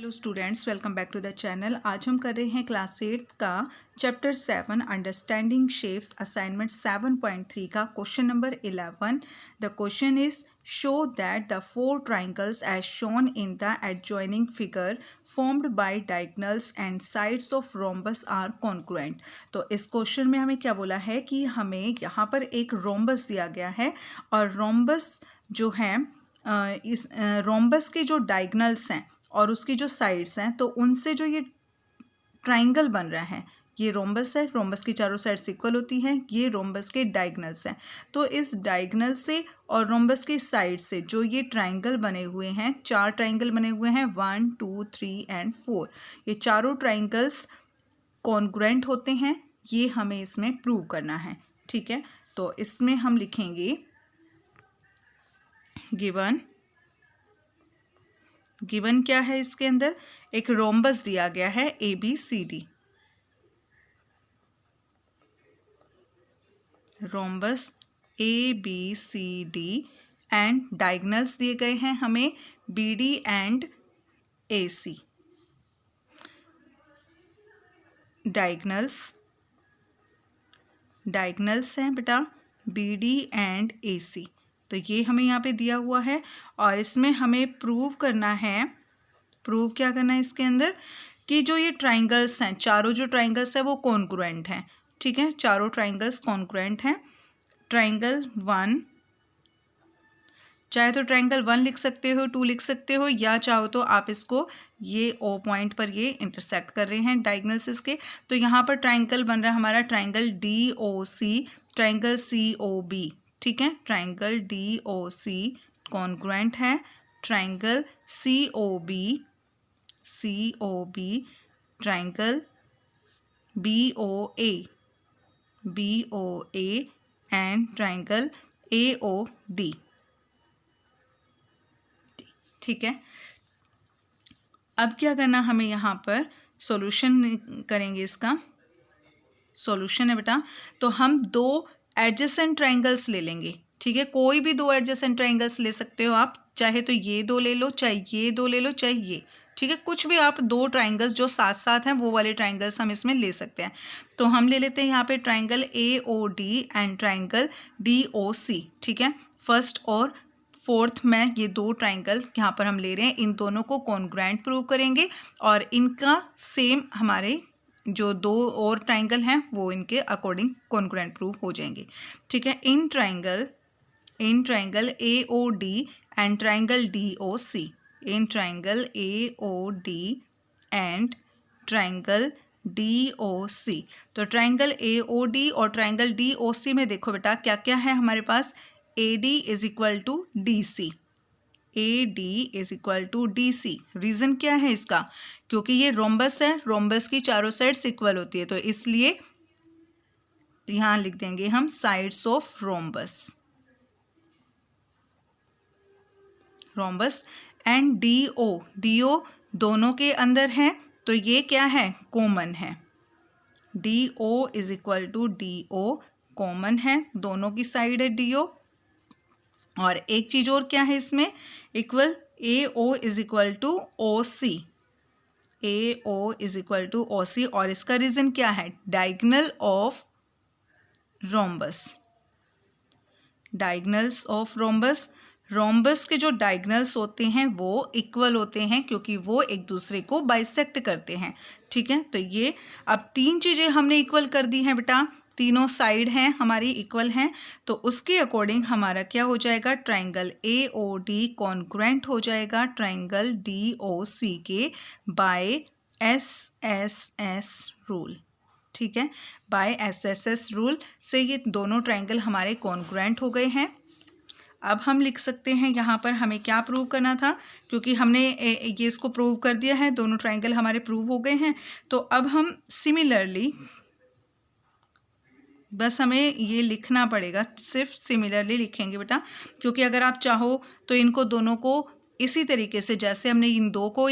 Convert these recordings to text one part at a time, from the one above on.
Hello students, welcome back to the channel. आज हम कर रहे हैं क्लास 8 का चैप्टर 7 अंडरस्टैंडिंग शेप्स असाइनमेंट 7.3 का question number 11। The question is show that the four triangles as shown in the adjoining figure formed by diagonals and sides of rhombus are congruent. तो इस question में हमें क्या बोला है कि हमें यहाँ पर एक रोम्बस दिया गया है और रोम्बस जो है इस रोम्बस के जो डायगोनल्स हैं और उसकी जो साइड्स हैं तो उनसे जो ये ट्राइंगल बन रहा है, ये रोम्बस है, रोम्बस की चारों साइड्स इक्वल होती हैं, ये रोम्बस के डायगोनल्स हैं। तो इस डायगोनल से और रोम्बस की साइड से जो ये ट्राइंगल बने हुए हैं, चार ट्राइंगल बने हुए हैं 1 2 3 एंड 4, ये चारों ट्राइंगल्स कॉन्ग्रुएंट होते हैं। ये हमें इसमें प्रूव करना है। ठीक है, तो इसमें हम लिखेंगे गिवन क्या है, इसके अंदर एक रोम्बस दिया गया है ABCD, rhombus ABCD and diagonals दिए गए हैं हमें BD एंड AC। डायगोनल्स हैं बेटा BD एंड AC, तो ये हमें यहाँ पे दिया हुआ है और इसमें हमें प्रूव करना है, प्रूव क्या करना है इसके अंदर कि जो ये ट्राइंगल्स हैं, चारों जो ट्राइंगल्स हैं वो कॉन्ग्रुएंट हैं। ठीक है, चारों ट्राइंगल्स कॉन्ग्रुएंट हैं। ट्राइंगल 1, चाहे तो ट्राइंगल 1 लिख सकते हो, 2 लिख सकते हो, या चाहो तो आप इसको ये O पॉइंट पर ये इंटरसेक्ट कर रहे हैं डायगोनल्स इसके। तो यहाँ पर ट्राइंगल बन रहा है हमारा ट्राइंगल DOC, ट्राइंगल COB। ठीक है, ट्राइंगल DOC कॉन्ग्रुएंट है, triangle COB triangle BOA and triangle AOD। ठीक है, अब क्या करना हमें, यहाँ पर सॉल्यूशन करेंगे। इसका सॉल्यूशन है बेटा, तो हम दो एडजेसेंट ट्राइंगल्स ले लेंगे। ठीक है, कोई भी दो एडजेसेंट ट्राइंगल्स ले सकते हो आप, चाहे तो ये दो ले लो, चाहे ये दो ले लो, चाहे ये। ठीक है, कुछ भी आप दो ट्राइंगल्स जो साथ साथ हैं वो वाले ट्राइंगल्स हम इसमें ले सकते हैं। तो हम ले लेते हैं यहाँ पे triangle AOD and triangle DOC। ठीक है, फर्स्ट और फोर्थ में ये दो ट्राइंगल यहाँ पर हम ले रहे हैं, इन दोनों को कॉन्ग्रुएंट प्रूव करेंगे और इनका सेम हमारे जो दो और ट्राइंगल हैं वो इनके अकॉर्डिंग कॉन्ग्रुएंट प्रूव हो जाएंगे। ठीक है, in triangle AOD and triangle DOC, in triangle AOD and triangle DOC। तो ट्राइंगल AOD और ट्राइंगल DOC में देखो बेटा क्या क्या है हमारे पास, AD is equal to DC, AD is equal to DC। Reason क्या है इसका, क्योंकि ये रोम्बस है, रोम्बस की चारों साइड्स इक्वल होती है, तो इसलिए यहाँ लिख देंगे हम sides of rhombus and DO दोनों के अंदर है, तो ये क्या है, कॉमन है। DO is equal to DO common है, दोनों की साइड है DO। और एक चीज और क्या है इसमें, equal AO is equal to OC, AO is equal to OC। और इसका रीजन क्या है, डायगोनल ऑफ रोम्बस, रोम्बस के जो डायगोनल्स होते हैं वो इक्वल होते हैं क्योंकि वो एक दूसरे को बाइसेक्ट करते हैं। ठीक है, तो ये अब तीन चीजें हमने इक्वल कर दी हैं बेटा, तीनों साइड हैं हमारी इक्वल हैं, तो उसके अकॉर्डिंग हमारा क्या हो जाएगा, ट्राइंगल AOD कॉन्ग्रुएंट हो जाएगा ट्राइंगल DOC के बाय SSS रूल। ठीक है, बाय SSS रूल से ये दोनों ट्राइंगल हमारे कॉन्ग्रुएंट हो गए हैं। अब हम लिख सकते हैं यहाँ पर हमें क्या प्रूव करना था, क्योंकि हमने ये इसको प्रूव कर दिया है, दोनों ट्राइंगल हमारे प्रूव हो गए हैं। तो अब हम सिमिलरली, बस हमें ये लिखना पड़ेगा, सिर्फ सिमिलरली लिखेंगे बेटा, क्योंकि अगर आप चाहो तो इनको दोनों को इसी तरीके से जैसे हमने इन दो को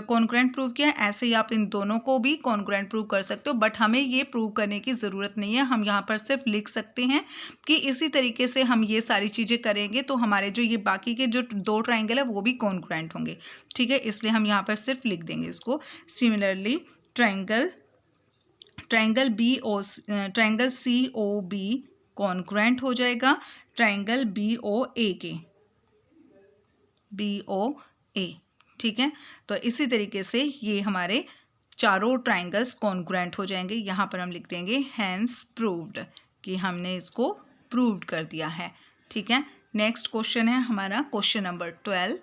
कॉन्ग्रुएंट प्रूव किया, ऐसे ही आप इन दोनों को भी कॉन्ग्रुएंट प्रूव कर सकते हो, बट हमें ये प्रूव करने की ज़रूरत नहीं है। हम यहाँ पर सिर्फ लिख सकते हैं कि इसी तरीके से हम ये सारी चीज़ें करेंगे तो हमारे जो ये बाकी के जो दो ट्राइंगल है वो भी कॉन्ग्रुएंट होंगे, ठीक है। इसलिए हम यहाँ पर सिर्फ लिख देंगे इसको। सिमिलरली ट्राइंगल COB कॉन्ग्रुएंट हो जाएगा ट्राइंगल BOA, ठीक है। तो इसी तरीके से ये हमारे चारों ट्राइंगल्स कॉन्ग्रुएंट हो जाएंगे। यहाँ पर हम लिख देंगे हैंस प्रूव्ड, कि हमने इसको प्रूव्ड कर दिया है, ठीक है। नेक्स्ट क्वेश्चन है हमारा question number 12।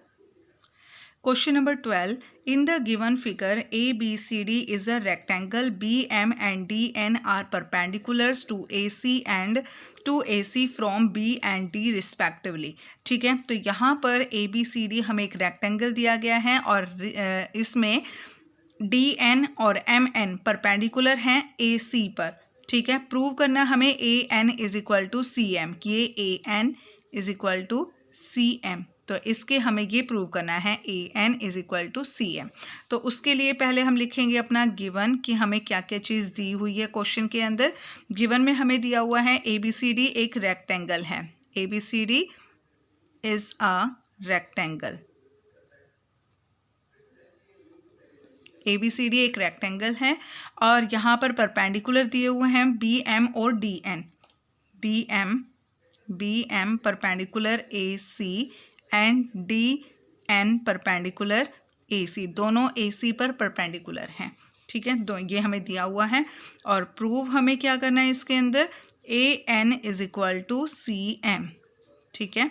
Question number 12. In the given figure, ABCD is a rectangle. BM and DN are perpendiculars to AC and to AC from B and D respectively. ठीक है, तो यहाँ पर ABCD हमें एक रेक्टेंगल दिया गया है और इसमें DN और MN परपेंडिकुलर हैं AC पर, ठीक है। प्रूव करना हमें AN is equal to CM, कि ये AN is equal to CM, तो इसके हमें ये प्रूव करना है AN is equal to CM। तो उसके लिए पहले हम लिखेंगे अपना गिवन कि हमें क्या क्या चीज़ दी हुई है क्वेश्चन के अंदर। गिवन में हमें दिया हुआ है ABCD एक रेक्टेंगल है, ABCD is a rectangle, ABCD एक रेक्टेंगल है और यहाँ पर परपेंडिकुलर दिए हुए हैं BM और DN। BM perpendicular AC and DN perpendicular AC, दोनों AC पर परपेंडिकुलर हैं, ठीक है। दो ये हमें दिया हुआ है और प्रूव हमें क्या करना है इसके अंदर, AN is equal to CM, ठीक है।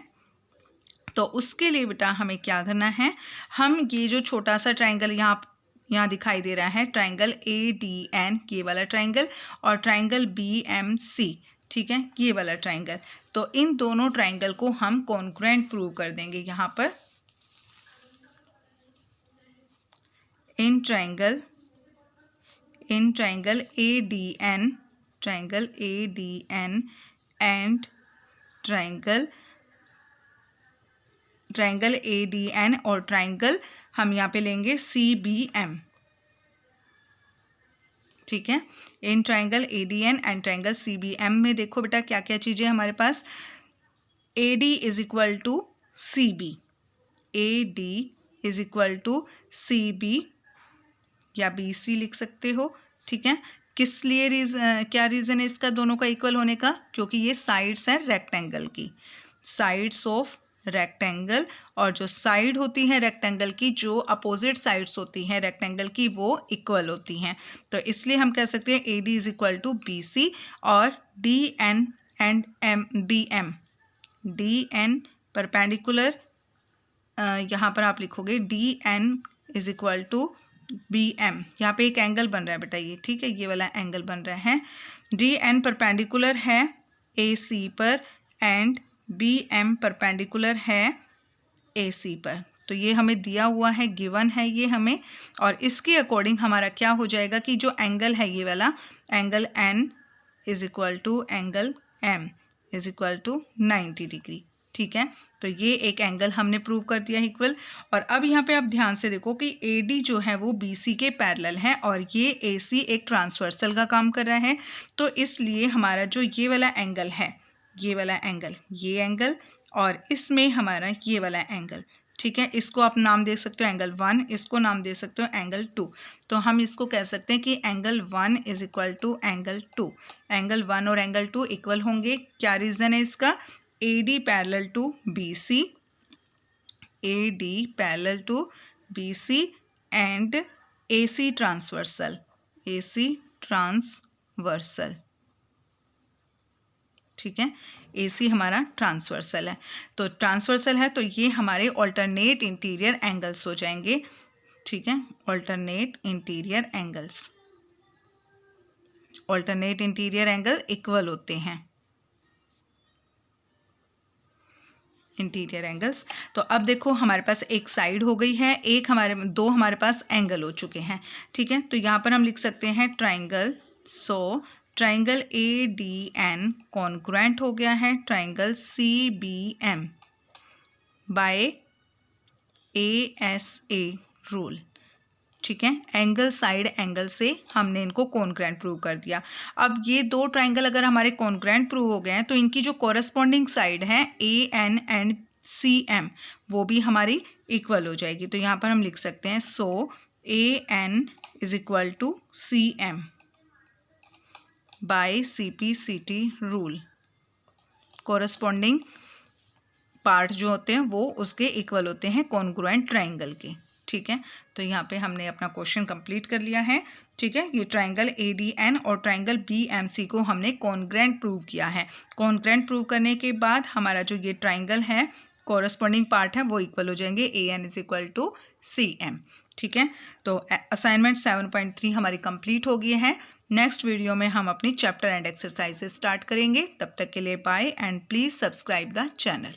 तो उसके लिए बेटा हमें क्या करना है, हम ये जो छोटा सा ट्राइंगल यहाँ दिखाई दे रहा है, ट्राइंगल ADN ये वाला ट्राइंगल और ट्राइंगल BMC, ठीक है, ये वाला ट्राइंगल, तो इन दोनों ट्राइंगल को हम कॉन्ग्रुएंट प्रूव कर देंगे। यहाँ पर in triangle ADN and triangle ADN और ट्राइंगल हम यहाँ पे लेंगे CBM, ठीक है। In triangle ADN and triangle CBM में देखो बेटा क्या क्या चीज़ें हमारे पास, AD is equal to CB, AD is equal to CB या BC लिख सकते हो, ठीक है। किस लिए क्या रीज़न है इसका दोनों का इक्वल होने का, क्योंकि ये साइड्स हैं रेक्टेंगल की, साइड्स ऑफ रेक्टेंगल, और जो साइड होती है रेक्टेंगल की, जो अपोजिट साइड्स होती हैं रेक्टेंगल की, वो इक्वल होती हैं। तो इसलिए हम कह सकते हैं AD is equal to BC और DN and BM, DN perpendicular, यहाँ पर आप लिखोगे DN is equal to BM, यहाँ पे एक एंगल बन रहा है बेटा ये, ठीक है, ये वाला एंगल बन रहा है। DN परपेंडिकुलर है AC पर एंड BM परपेंडिकुलर है AC पर। तो ये हमें दिया हुआ है, गिवन है ये हमें, और इसके अकॉर्डिंग हमारा क्या हो जाएगा कि जो एंगल है ये वाला angle N is equal to angle M is equal to 90 degree, ठीक है। तो ये एक एंगल हमने प्रूव कर दिया है इक्वल। और अब यहाँ पे आप ध्यान से देखो कि AD जो है वो BC के पैरेलल है और ये AC एक ट्रांसवर्सल का काम कर रहा है, तो इसलिए हमारा जो ये वाला एंगल है, ये वाला एंगल, ये एंगल और इसमें हमारा ये वाला एंगल, ठीक है, इसको आप नाम दे सकते हो एंगल 1, इसको नाम दे सकते हो एंगल 2। तो हम इसको कह सकते हैं कि angle 1 is equal to angle 2, angle 1 और एंगल 2 इक्वल होंगे। क्या रीज़न है इसका, AD parallel to BC, AD parallel to BC and AC transversal, AC transversal, ठीक है, AC हमारा ट्रांसवर्सल है। तो ट्रांसवर्सल है तो ये हमारे ऑल्टरनेट इंटीरियर एंगल्स हो जाएंगे, ठीक है, alternate interior angles, alternate interior angle equal होते हैं इंटीरियर एंगल्स। तो अब देखो हमारे पास एक साइड हो गई है, दो हमारे पास एंगल हो चुके हैं, ठीक है। तो यहाँ पर हम लिख सकते हैं triangle, so triangle ADN congruent हो गया है triangle CBM by ASA rule, ठीक है। एंगल साइड एंगल से हमने इनको कॉन्ग्रुएंट प्रूव कर दिया। अब ये दो ट्राइंगल अगर हमारे कॉन्ग्रुएंट प्रूव हो गए हैं तो इनकी जो कॉरस्पॉन्डिंग साइड है AN एंड CM वो भी हमारी इक्वल हो जाएगी। तो यहाँ पर हम लिख सकते हैं so AN is equal to CM by CP/CT rule. Corresponding part जो होते हैं वो उसके इक्वल होते हैं कॉन्ग्रुएंट ट्राइंगल के, ठीक है। तो यहाँ पे हमने अपना क्वेश्चन कंप्लीट कर लिया है, ठीक है। ये ट्राइंगल ADN और ट्राइंगल BMC को हमने कॉन्ग्रुएंट प्रूव किया है। कॉन्ग्रुएंट प्रूव करने के बाद हमारा जो ये ट्राइंगल है कॉरस्पॉन्डिंग पार्ट है वो इक्वल हो जाएंगे AN is equal to CM, ठीक है। तो असाइनमेंट 7.3 हमारी कंप्लीट हो गई है। नेक्स्ट वीडियो में हम अपनी चैप्टर एंड एक्सरसाइजेस स्टार्ट करेंगे। तब तक के लिए bye and please subscribe the channel.